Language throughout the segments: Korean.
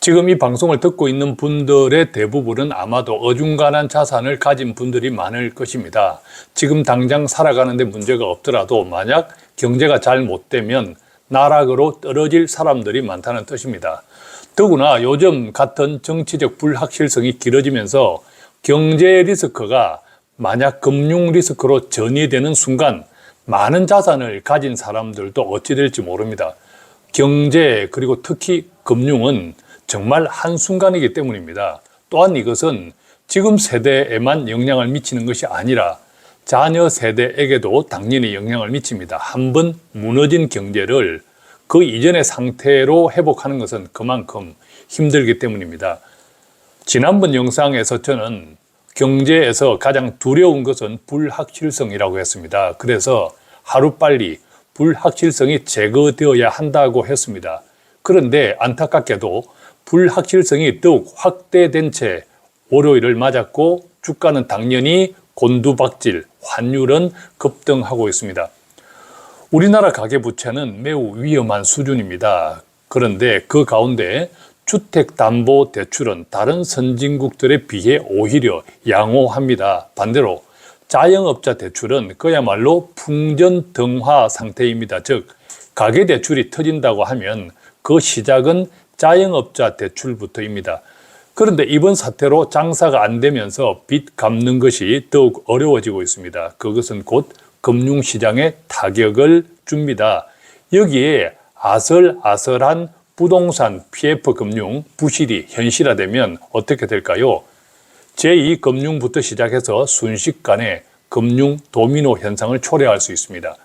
지금 이 방송을 듣고 있는 분들의 대부분은 아마도 어중간한 자산을 가진 분들이 많을 것입니다. 지금 당장 살아가는데 문제가 없더라도 만약 경제가 잘 못되면 나락으로 떨어질 사람들이 많다는 뜻입니다. 더구나 요즘 같은 정치적 불확실성이 길어지면서 경제 리스크가 만약 금융 리스크로 전이되는 순간 많은 자산을 가진 사람들도 어찌 될지 모릅니다. 경제 그리고 특히 금융은 정말 한순간이기 때문입니다. 또한 이것은 지금 세대에만 영향을 미치는 것이 아니라 자녀 세대에게도 당연히 영향을 미칩니다. 한번 무너진 경제를 그 이전의 상태로 회복하는 것은 그만큼 힘들기 때문입니다. 지난번 영상에서 저는 경제에서 가장 두려운 것은 불확실성이라고 했습니다. 그래서 하루빨리 불확실성이 제거되어야 한다고 했습니다. 그런데 안타깝게도 불확실성이 더욱 확대된 채 월요일을 맞았고 주가는 당연히 곤두박질, 환율은 급등하고 있습니다. 우리나라 가계부채는 매우 위험한 수준입니다. 그런데 그 가운데 주택담보대출은 다른 선진국들에 비해 오히려 양호합니다. 반대로 자영업자 대출은 그야말로 풍전등화 상태입니다. 즉 가계대출이 터진다고 하면 그 시작은 자영업자 대출부터입니다. 그런데 이번 사태로 장사가 안 되면서 빚 갚는 것이 더욱 어려워지고 있습니다. 그것은 곧 금융시장에 타격을 줍니다. 여기에 아슬아슬한 부동산 PF금융 부실이 현실화되면 어떻게 될까요? 제2금융부터 시작해서 순식간에 금융 도미노 현상을 초래할 수 있습니다.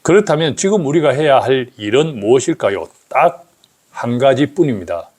그렇다면 지금 우리가 해야 할 일은 무엇일까요? 딱 한 가지뿐입니다.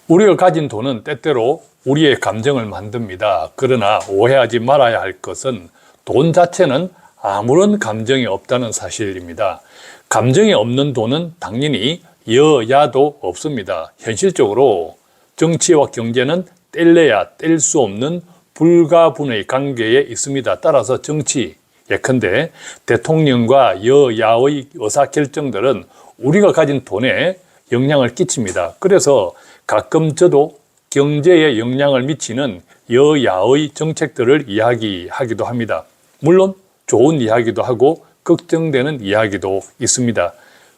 우리가 가진 돈은 때때로 우리의 감정을 만듭니다. 그러나 오해하지 말아야 할 것은 돈 자체는 아무런 감정이 없다는 사실입니다. 감정이 없는 돈은 당연히 여야도 없습니다. 현실적으로 정치와 경제는 뗄래야 뗄 수 없는 불가분의 관계에 있습니다. 따라서 정치, 예컨대 대통령과 여야의 의사결정들은 우리가 가진 돈에 영향을 끼칩니다. 그래서 가끔 저도 경제에 영향을 미치는 여야의 정책들을 이야기하기도 합니다. 물론 좋은 이야기도 하고 걱정되는 이야기도 있습니다.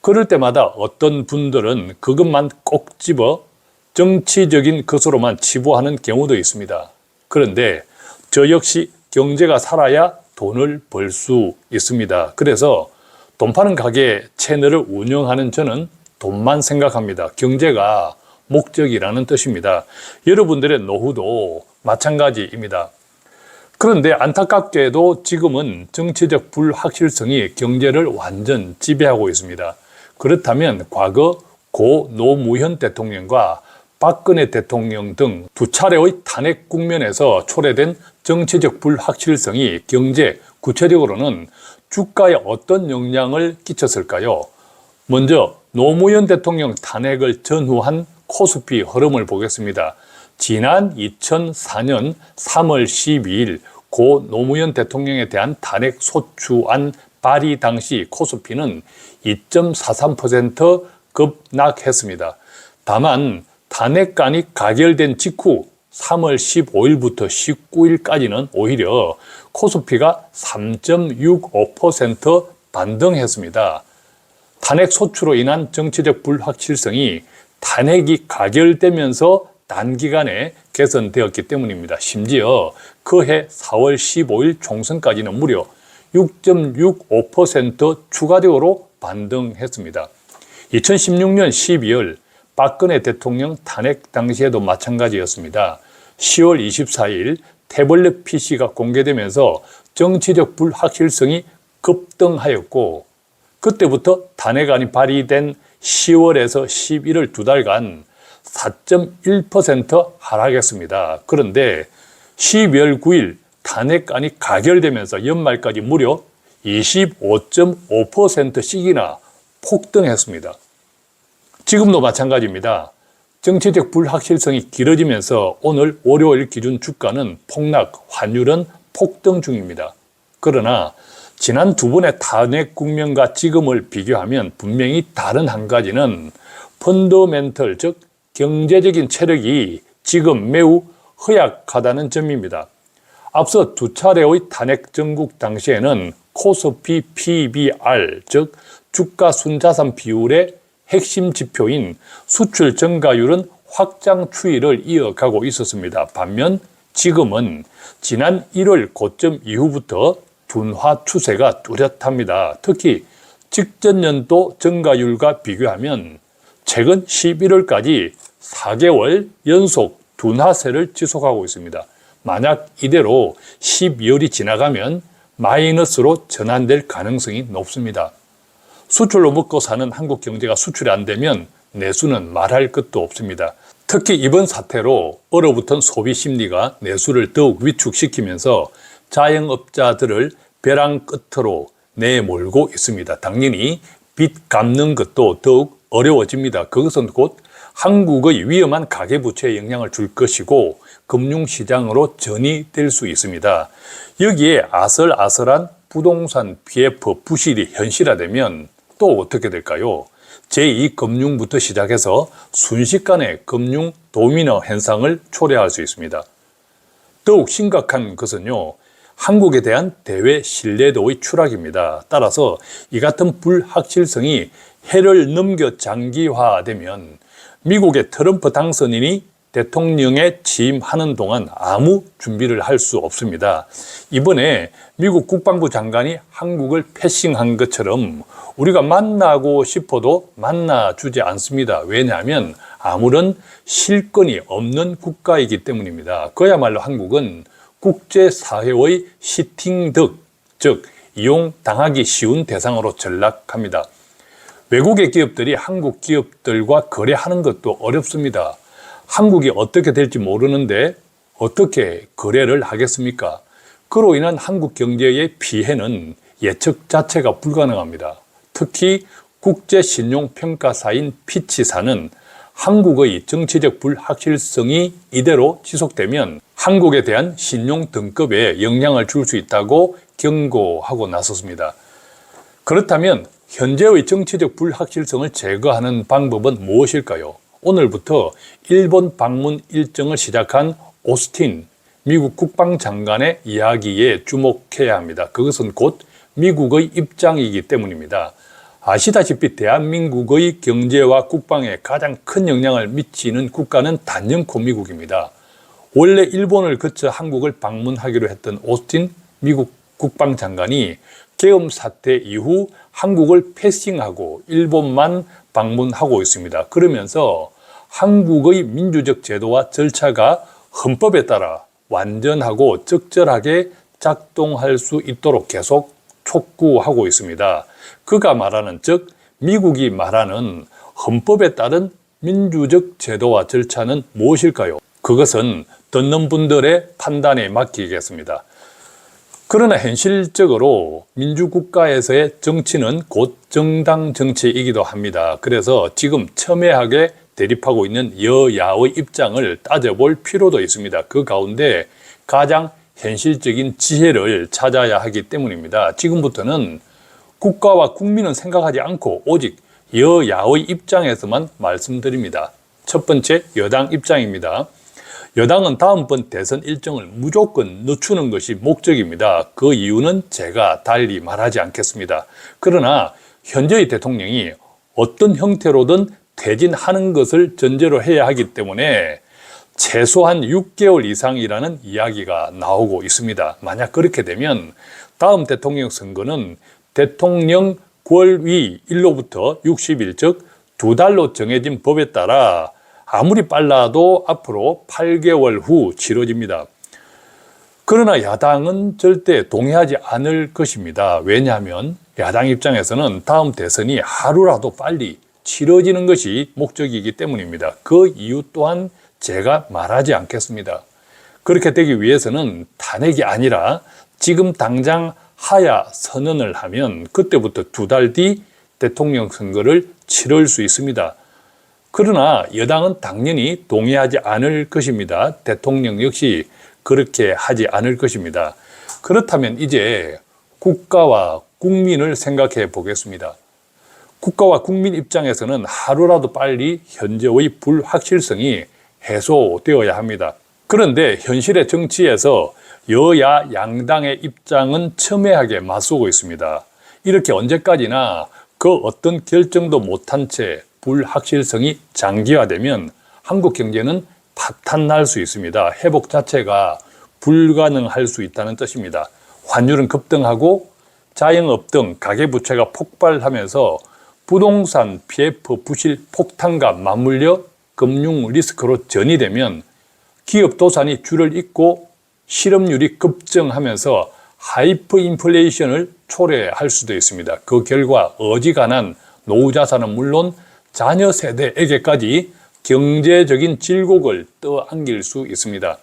그럴 때마다 어떤 분들은 그것만 꼭 집어 정치적인 것으로만 치부하는 경우도 있습니다. 그런데 저 역시 경제가 살아야 돈을 벌 수 있습니다. 그래서 돈 파는 가게 채널을 운영하는 저는 돈만 생각합니다. 경제가 목적이라는 뜻입니다. 여러분들의 노후도 마찬가지입니다. 그런데 안타깝게도 지금은 정치적 불확실성이 경제를 완전 지배하고 있습니다. 그렇다면 과거 고 노무현 대통령과 박근혜 대통령 등 두 차례의 탄핵 국면에서 초래된 정치적 불확실성이 경제, 구체적으로는 주가에 어떤 영향을 끼쳤을까요? 먼저 노무현 대통령 탄핵을 전후한 코스피 흐름을 보겠습니다. 지난 2004년 3월 12일 고 노무현 대통령에 대한 탄핵 소추안 발의 당시 코스피는 2.43% 급락했습니다. 다만 탄핵안이 가결된 직후 3월 15일부터 19일까지는 오히려 코스피가 3.65% 반등했습니다. 탄핵 소추로 인한 정치적 불확실성이 탄핵이 가결되면서 단기간에 개선되었기 때문입니다. 심지어 그해 4월 15일 총선까지는 무려 6.65% 추가적으로 반등했습니다. 2016년 12월 박근혜 대통령 탄핵 당시에도 마찬가지였습니다. 10월 24일 태블릿 PC가 공개되면서 정치적 불확실성이 급등하였고 그때부터 탄핵안이 발의된 10월에서 11월 두 달간 4.1% 하락했습니다. 그런데 12월 9일 탄핵안이 가결되면서 연말까지 무려 25.5%씩이나 폭등했습니다. 지금도 마찬가지입니다. 정치적 불확실성이 길어지면서 오늘 월요일 기준 주가는 폭락, 환율은 폭등 중입니다. 그러나 지난 두 번의 탄핵 국면과 지금을 비교하면 분명히 다른 한 가지는 펀더멘털, 즉 경제적인 체력이 지금 매우 허약하다는 점입니다. 앞서 두 차례의 탄핵 정국 당시에는 코스피 PBR, 즉 주가 순자산 비율의 핵심 지표인 수출 증가율은 확장 추이를 이어가고 있었습니다. 반면 지금은 지난 1월 고점 이후부터 둔화 추세가 뚜렷합니다. 특히 직전 연도 증가율과 비교하면 최근 11월까지 4개월 연속 둔화세를 지속하고 있습니다. 만약 이대로 12월이 지나가면 마이너스로 전환될 가능성이 높습니다. 수출로 먹고 사는 한국 경제가 수출이 안 되면 내수는 말할 것도 없습니다. 특히 이번 사태로 얼어붙은 소비 심리가 내수를 더욱 위축시키면서 자영업자들을 벼랑 끝으로 내몰고 있습니다. 당연히 빚 갚는 것도 더욱 어려워집니다. 그것은 곧 한국의 위험한 가계부채에 영향을 줄 것이고 금융시장으로 전이될 수 있습니다. 여기에 아슬아슬한 부동산 PF 부실이 현실화되면 또 어떻게 될까요? 제2금융부터 시작해서 순식간에 금융 도미노 현상을 초래할 수 있습니다. 더욱 심각한 것은요, 한국에 대한 대외 신뢰도의 추락입니다. 따라서 이 같은 불확실성이 해를 넘겨 장기화되면 미국의 트럼프 당선인이 대통령에 취임하는 동안 아무 준비를 할 수 없습니다. 이번에 미국 국방부 장관이 한국을 패싱한 것처럼 우리가 만나고 싶어도 만나주지 않습니다. 왜냐하면 아무런 실권이 없는 국가이기 때문입니다. 그야말로 한국은 국제사회의 시팅덕, 즉 이용당하기 쉬운 대상으로 전락합니다. 외국의 기업들이 한국 기업들과 거래하는 것도 어렵습니다. 한국이 어떻게 될지 모르는데 어떻게 거래를 하겠습니까? 그로 인한 한국 경제의 피해는 예측 자체가 불가능합니다. 특히 국제신용평가사인 피치사는 한국의 정치적 불확실성이 이대로 지속되면 한국에 대한 신용 등급에 영향을 줄 수 있다고 경고하고 나섰습니다. 그렇다면 현재의 정치적 불확실성을 제거하는 방법은 무엇일까요? 오늘부터 일본 방문 일정을 시작한 오스틴 미국 국방장관의 이야기에 주목해야 합니다. 그것은 곧 미국의 입장이기 때문입니다. 아시다시피 대한민국의 경제와 국방에 가장 큰 영향을 미치는 국가는 단연코 미국입니다. 원래 일본을 거쳐 한국을 방문하기로 했던 오스틴 미국 국방장관이 계엄 사태 이후 한국을 패싱하고 일본만 방문하고 있습니다. 그러면서 한국의 민주적 제도와 절차가 헌법에 따라 완전하고 적절하게 작동할 수 있도록 계속 촉구하고 있습니다. 그가 말하는, 즉 미국이 말하는 헌법에 따른 민주적 제도와 절차는 무엇일까요? 그것은 듣는 분들의 판단에 맡기겠습니다. 그러나 현실적으로 민주국가에서의 정치는 곧 정당 정치이기도 합니다. 그래서 지금 첨예하게 대립하고 있는 여야의 입장을 따져볼 필요도 있습니다. 그 가운데 가장 현실적인 지혜를 찾아야 하기 때문입니다. 지금부터는 국가와 국민은 생각하지 않고 오직 여야의 입장에서만 말씀드립니다. 첫 번째, 여당 입장입니다. 여당은 다음번 대선 일정을 무조건 늦추는 것이 목적입니다. 그 이유는 제가 달리 말하지 않겠습니다. 그러나 현재의 대통령이 어떤 형태로든 퇴진하는 것을 전제로 해야 하기 때문에 최소한 6개월 이상이라는 이야기가 나오고 있습니다. 만약 그렇게 되면 다음 대통령 선거는 대통령 권위 일로부터 60일, 즉 2달로 정해진 법에 따라 아무리 빨라도 앞으로 8개월 후 치러집니다. 그러나 야당은 절대 동의하지 않을 것입니다. 왜냐하면 야당 입장에서는 다음 대선이 하루라도 빨리 치러지는 것이 목적이기 때문입니다. 그 이유 또한 제가 말하지 않겠습니다. 그렇게 되기 위해서는 탄핵이 아니라 지금 당장 하야 선언을 하면 그때부터 2달 뒤 대통령 선거를 치를 수 있습니다. 그러나 여당은 당연히 동의하지 않을 것입니다. 대통령 역시 그렇게 하지 않을 것입니다. 그렇다면 이제 국가와 국민을 생각해 보겠습니다. 국가와 국민 입장에서는 하루라도 빨리 현재의 불확실성이 해소되어야 합니다. 그런데 현실의 정치에서 여야 양당의 입장은 첨예하게 맞서고 있습니다. 이렇게 언제까지나 그 어떤 결정도 못한 채 불확실성이 장기화되면 한국 경제는 파탄날 수 있습니다. 회복 자체가 불가능할 수 있다는 뜻입니다. 환율은 급등하고 자영업 등 가계부채가 폭발하면서 부동산, PF, 부실, 폭탄과 맞물려 금융 리스크로 전이되면 기업 도산이 줄을 잇고 실업률이 급증하면서 하이퍼 인플레이션을 초래할 수도 있습니다. 그 결과 어지간한 노후 자산은 물론 자녀 세대에게까지 경제적인 질곡을 떠안길 수 있습니다.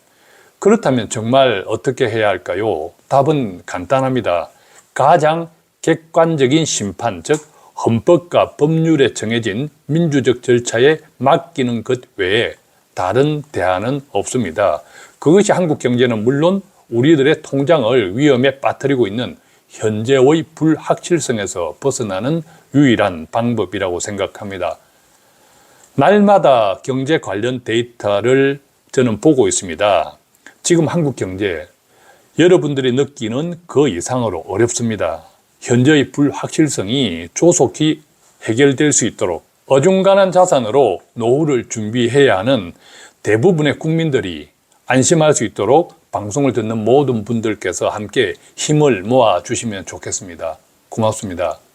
그렇다면 정말 어떻게 해야 할까요? 답은 간단합니다. 가장 객관적인 심판, 즉 헌법과 법률에 정해진 민주적 절차에 맡기는 것 외에 다른 대안은 없습니다. 그것이 한국 경제는 물론 우리들의 통장을 위험에 빠뜨리고 있는 현재의 불확실성에서 벗어나는 유일한 방법이라고 생각합니다. 날마다 경제 관련 데이터를 저는 보고 있습니다. 지금 한국 경제, 여러분들이 느끼는 그 이상으로 어렵습니다. 현재의 불확실성이 조속히 해결될 수 있도록 어중간한 자산으로 노후를 준비해야 하는 대부분의 국민들이 안심할 수 있도록 방송을 듣는 모든 분들께서 함께 힘을 모아 주시면 좋겠습니다. 고맙습니다.